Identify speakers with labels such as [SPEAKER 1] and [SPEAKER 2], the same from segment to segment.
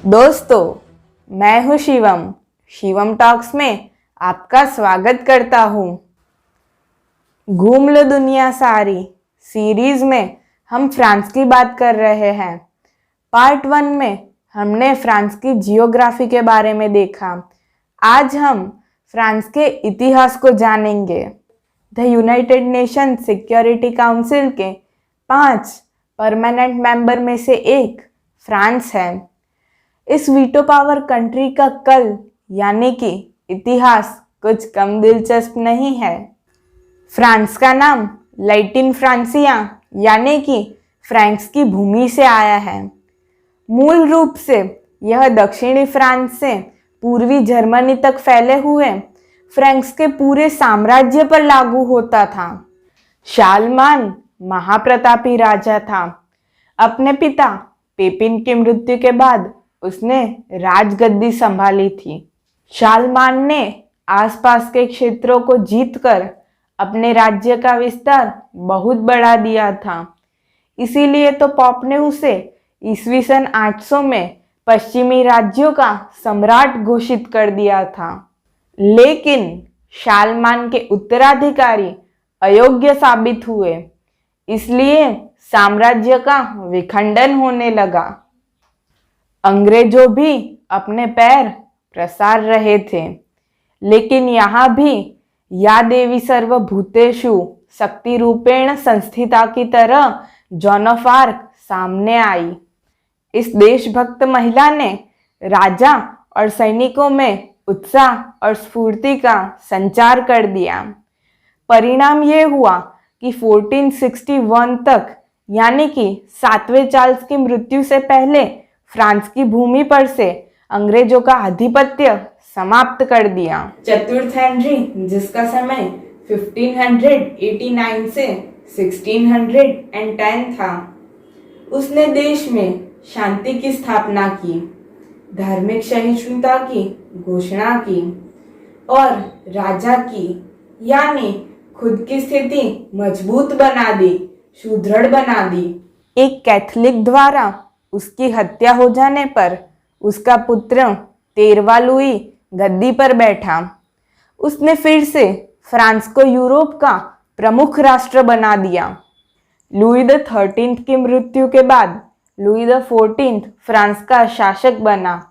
[SPEAKER 1] दोस्तों, मैं हूँ शिवम। शिवम टॉक्स में आपका स्वागत करता हूँ। घूम लो दुनिया सारी सीरीज में हम फ्रांस की बात कर रहे हैं। पार्ट 1 में हमने फ्रांस की जियोग्राफी के बारे में देखा। आज हम फ्रांस के इतिहास को जानेंगे। The United nation security council के 5 परमानेंट मेंबर में से एक फ्रांस है। इस वीटो पावर कंट्री का कल यानी कि इतिहास कुछ कम दिलचस्प नहीं है। फ्रांस का नाम लैटिन फ्रांसिया यानी कि फ्रैंक्स की भूमि से आया है। मूल रूप से यह दक्षिणी फ्रांस से पूर्वी जर्मनी तक फैले हुए फ्रैंक्स के पूरे साम्राज्य पर लागू होता था। शालमान महाप्रतापी राजा था। अपने पिता पेपिन की मृत्यु के बाद उसने राजगद्दी संभाली थी। शालमान ने आसपास के क्षेत्रों को जीतकर अपने राज्य का विस्तार बहुत बढ़ा दिया था। इसीलिए तो पॉप ने उसे ईस्वी सन 800 में पश्चिमी राज्यों का सम्राट घोषित कर दिया था। लेकिन शालमान के उत्तराधिकारी अयोग्य साबित हुए, इसलिए साम्राज्य का विखंडन होने लगा। अंग्रेजों भी अपने पैर प्रसार रहे थे, लेकिन यहाँ भी या देवी सर्वभूतेषु शक्ति रूपेण संस्थिता की तरह जॉन ऑफ आर्क सामने आई। इस देशभक्त महिला ने राजा और सैनिकों में उत्साह और स्फूर्ति का संचार कर दिया। परिणाम ये हुआ कि 1461 तक यानी कि 7वें चार्ल्स की मृत्यु से पहले फ्रांस की भूमि पर से अंग्रेजों का आधिपत्य समाप्त कर दिया। चतुर्थ हेनरी, जिसका समय 1589 से 1610 था, उसने देश में शांति की स्थापना की, धार्मिक सहिष्णुता की घोषणा की और राजा की यानी खुद की स्थिति मजबूत बना दी, सुदृढ़ बना दी। एक कैथोलिक द्वारा उसकी हत्या हो जाने पर उसका पुत्र 13वां लुई गद्दी पर बैठा। उसने फिर से फ्रांस को यूरोप का प्रमुख राष्ट्र बना दिया। लुई द 13 की मृत्यु के बाद लुई द 14 फ्रांस का शासक बना।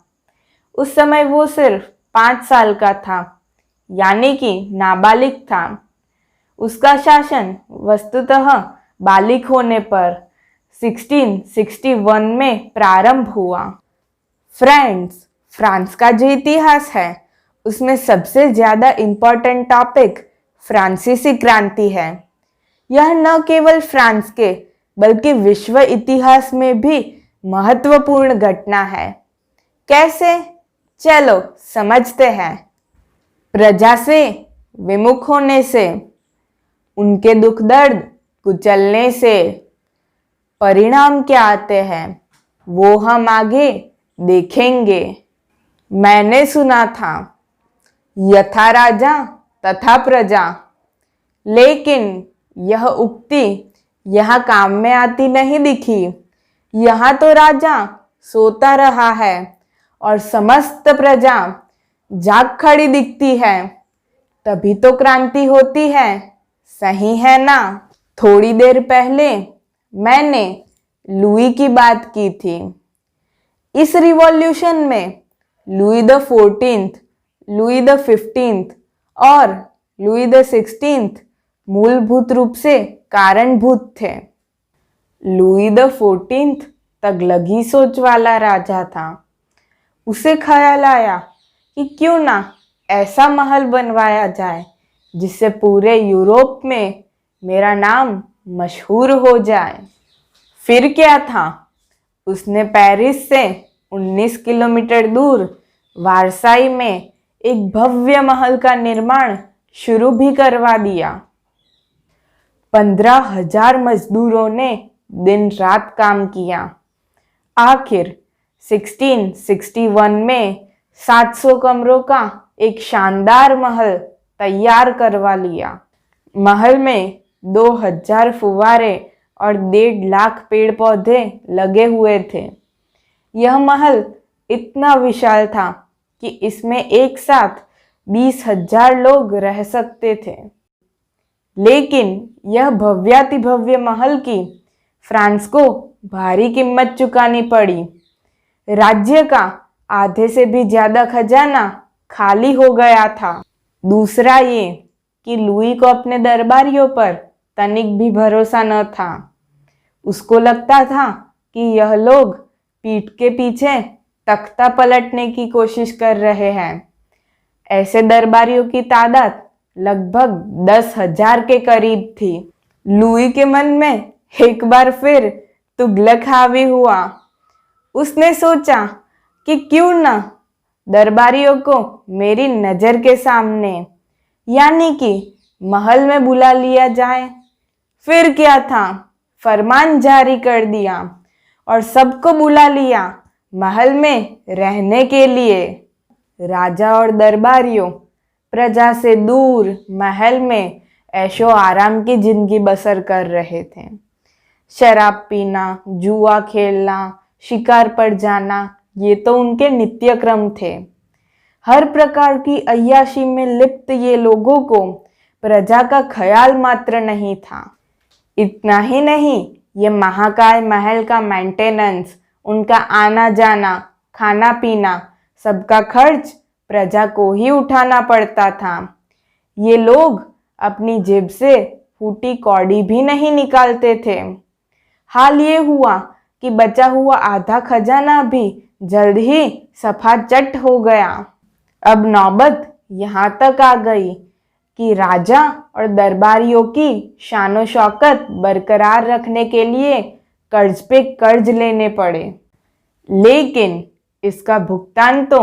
[SPEAKER 1] उस समय वो सिर्फ 5 साल का था, यानी कि नाबालिग था। उसका शासन वस्तुतः बालिग होने पर 1661 में प्रारंभ हुआ। फ्रांस का जो इतिहास है उसमें सबसे ज्यादा इम्पोर्टेंट टॉपिक फ्रांसीसी क्रांति है। यह न केवल फ्रांस के बल्कि विश्व इतिहास में भी महत्वपूर्ण घटना है। कैसे? चलो समझते हैं। प्रजा से विमुख होने से, उनके दुख दर्द कुचलने से परिणाम क्या आते हैं वो हम आगे देखेंगे। मैंने सुना था यथा राजा तथा प्रजा, लेकिन यह उक्ति यहाँ काम में आती नहीं दिखी। यहाँ तो राजा सोता रहा है और समस्त प्रजा जाग खड़ी दिखती है, तभी तो क्रांति होती है। सही है ना? थोड़ी देर पहले मैंने लुई की बात की थी। इस रिवॉल्यूशन में Louis the 14th, Louis the 15th और लुई द 16th मूलभूत रूप से कारणभूत थे। लुई द 14th तगलगी सोच वाला राजा था। उसे ख्याल आया कि क्यों ना ऐसा महल बनवाया जाए जिससे पूरे यूरोप में मेरा नाम मशहूर हो जाए। फिर क्या था, उसने पेरिस से 19 किलोमीटर दूर वारसाई में एक भव्य महल का निर्माण शुरू भी करवा दिया। 15,000 मजदूरों ने दिन रात काम किया। आखिर 1661 में 700 कमरों का एक शानदार महल तैयार करवा लिया। महल में 2000 फुव्वारे और 1.5 लाख पेड़ पौधे लगे हुए थे। यह महल इतना विशाल था कि इसमें एक साथ 20,000 लोग रह सकते थे। लेकिन यह भव्यातिभव्य महल की फ्रांस को भारी कीमत चुकानी पड़ी। राज्य का आधे से भी ज्यादा खजाना खाली हो गया था। दूसरा ये कि लुई को अपने दरबारियों पर तनिक भी भरोसा न था। उसको लगता था कि यह लोग पीठ के पीछे तख्ता पलटने की कोशिश कर रहे हैं। ऐसे दरबारियों की तादाद लगभग 10,000 के करीब थी। लुई के मन में एक बार फिर तुगलक हावी हुआ। उसने सोचा कि क्यों ना दरबारियों को मेरी नजर के सामने यानी कि महल में बुला लिया जाए। फिर क्या था, फरमान जारी कर दिया और सबको बुला लिया महल में रहने के लिए। राजा और दरबारियों प्रजा से दूर महल में ऐशो आराम की जिंदगी बसर कर रहे थे। शराब पीना, जुआ खेलना, शिकार पर जाना, ये तो उनके नित्यक्रम थे। हर प्रकार की अय्याशी में लिप्त ये लोगों को प्रजा का ख्याल मात्र नहीं था। इतना ही नहीं, ये महाकाय महल का मेंटेनेंस, उनका आना जाना, खाना पीना, सबका खर्च प्रजा को ही उठाना पड़ता था। ये लोग अपनी जेब से फूटी कौड़ी भी नहीं निकालते थे। हाल ये हुआ कि बचा हुआ आधा खजाना भी जल्द ही सफाचट हो गया। अब नौबत यहाँ तक आ गई कि राजा और दरबारियों की शानो शौकत बरकरार रखने के लिए कर्ज पे कर्ज लेने पड़े। लेकिन इसका भुगतान तो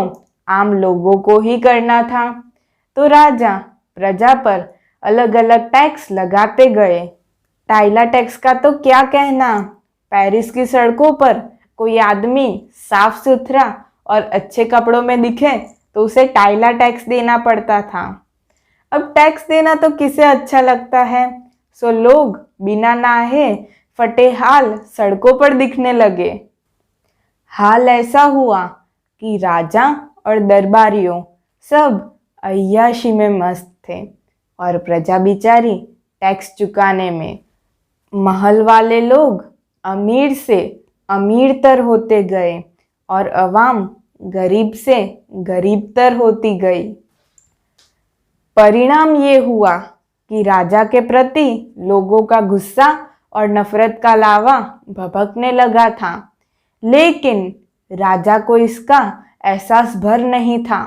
[SPEAKER 1] आम लोगों को ही करना था। तो राजा प्रजा पर अलग अलग टैक्स लगाते गए। टाइला टैक्स का तो क्या कहना, पेरिस की सड़कों पर कोई आदमी साफ सुथरा और अच्छे कपड़ों में दिखे तो उसे टाइला टैक्स देना पड़ता था। अब टैक्स देना तो किसे अच्छा लगता है, सो लोग बिना नहाए फटे हाल सड़कों पर दिखने लगे। हाल ऐसा हुआ कि राजा और दरबारियों सब अय्याशी में मस्त थे और प्रजा बिचारी टैक्स चुकाने में। महल वाले लोग अमीर से अमीरतर होते गए और अवाम गरीब से गरीबतर होती गई। परिणाम ये हुआ कि राजा के प्रति लोगों का गुस्सा और नफरत का लावा भभकने लगा था। लेकिन राजा को इसका एहसास भर नहीं था।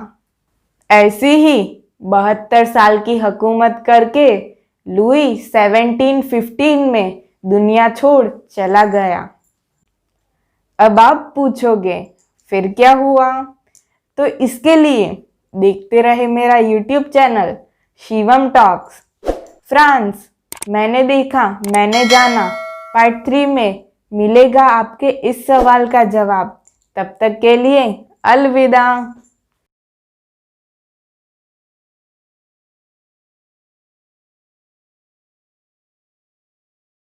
[SPEAKER 1] ऐसी ही 72 साल की हुकूमत करके लुई 1715 में दुनिया छोड़ चला गया। अब आप पूछोगे फिर क्या हुआ, तो इसके लिए देखते रहे मेरा YouTube channel Shivam talks. France, मैंने देखा मैंने जाना पार्ट 3 में मिलेगा आपके इस सवाल का जवाब। तब तक के लिए अलविदा।